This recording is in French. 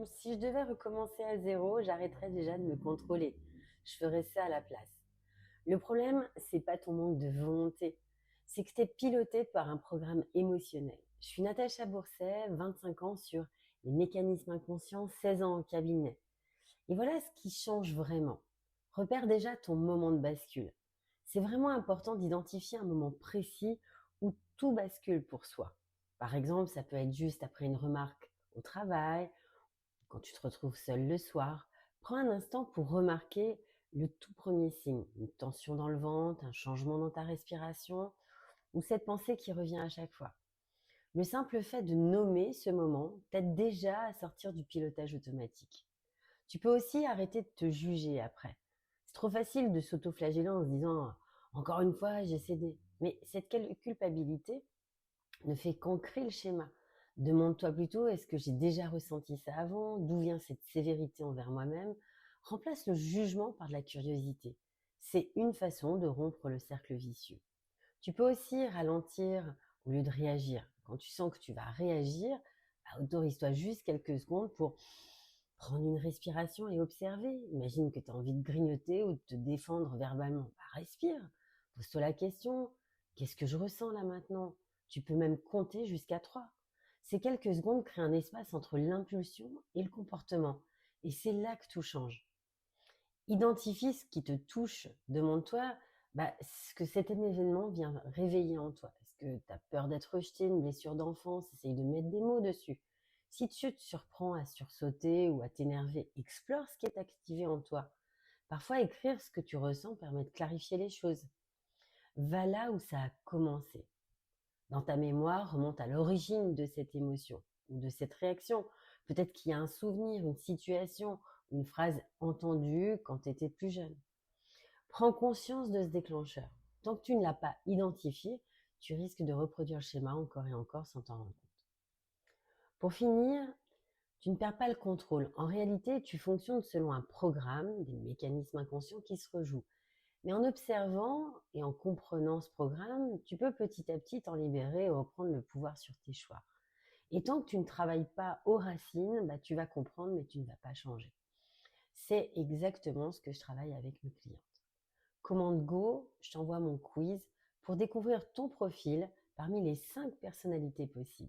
Si je devais recommencer à zéro, j'arrêterais déjà de me contrôler. Je ferais ça à la place. Le problème, c'est pas ton manque de volonté, c'est que tu es piloté par un programme émotionnel. Je suis Natacha Bourset, 25 ans sur les mécanismes inconscients, 16 ans en cabinet. Et voilà ce qui change vraiment. Repère déjà ton moment de bascule. C'est vraiment important d'identifier un moment précis où tout bascule pour soi. Par exemple, ça peut être juste après une remarque au travail, quand tu te retrouves seul le soir. Prends un instant pour remarquer le tout premier signe, une tension dans le ventre, un changement dans ta respiration ou cette pensée qui revient à chaque fois. Le simple fait de nommer ce moment t'aide déjà à sortir du pilotage automatique. Tu peux aussi arrêter de te juger après. C'est trop facile de s'auto-flageller en se disant encore une fois j'ai cédé. Mais cette culpabilité ne fait qu'ancrer le schéma. Demande-toi plutôt est-ce que j'ai déjà ressenti ça avant? D'où vient cette sévérité envers moi-même? Remplace le jugement par de la curiosité. C'est une façon de rompre le cercle vicieux. Tu peux aussi ralentir au lieu de réagir. Quand tu sens que tu vas réagir, autorise-toi juste quelques secondes pour prendre une respiration et observer. Imagine que tu as envie de grignoter ou de te défendre verbalement. Respire. Pose-toi la question. Qu'est-ce que je ressens là maintenant? Tu peux même compter jusqu'à 3. Ces quelques secondes créent un espace entre l'impulsion et le comportement. Et c'est là que tout change. Identifie ce qui te touche. Demande-toi ce que cet événement vient réveiller en toi. Est-ce que tu as peur d'être rejeté, une blessure d'enfance? Essaye de mettre des mots dessus. Si tu te surprends à sursauter ou à t'énerver, explore ce qui est activé en toi. Parfois, écrire ce que tu ressens permet de clarifier les choses. Va là où ça a commencé. Dans ta mémoire, remonte à l'origine de cette émotion ou de cette réaction. Peut-être qu'il y a un souvenir, une situation, une phrase entendue quand tu étais plus jeune. Prends conscience de ce déclencheur. Tant que tu ne l'as pas identifié, tu risques de reproduire le schéma encore et encore sans t'en rendre compte. Pour finir, tu ne perds pas le contrôle. En réalité, tu fonctionnes selon un programme, des mécanismes inconscients qui se rejouent. Mais en observant et en comprenant ce programme, tu peux petit à petit t'en libérer et reprendre le pouvoir sur tes choix. Et tant que tu ne travailles pas aux racines, tu vas comprendre, mais tu ne vas pas changer. C'est exactement ce que je travaille avec mes clientes. Commande Go, je t'envoie mon quiz pour découvrir ton profil parmi les 5 personnalités possibles.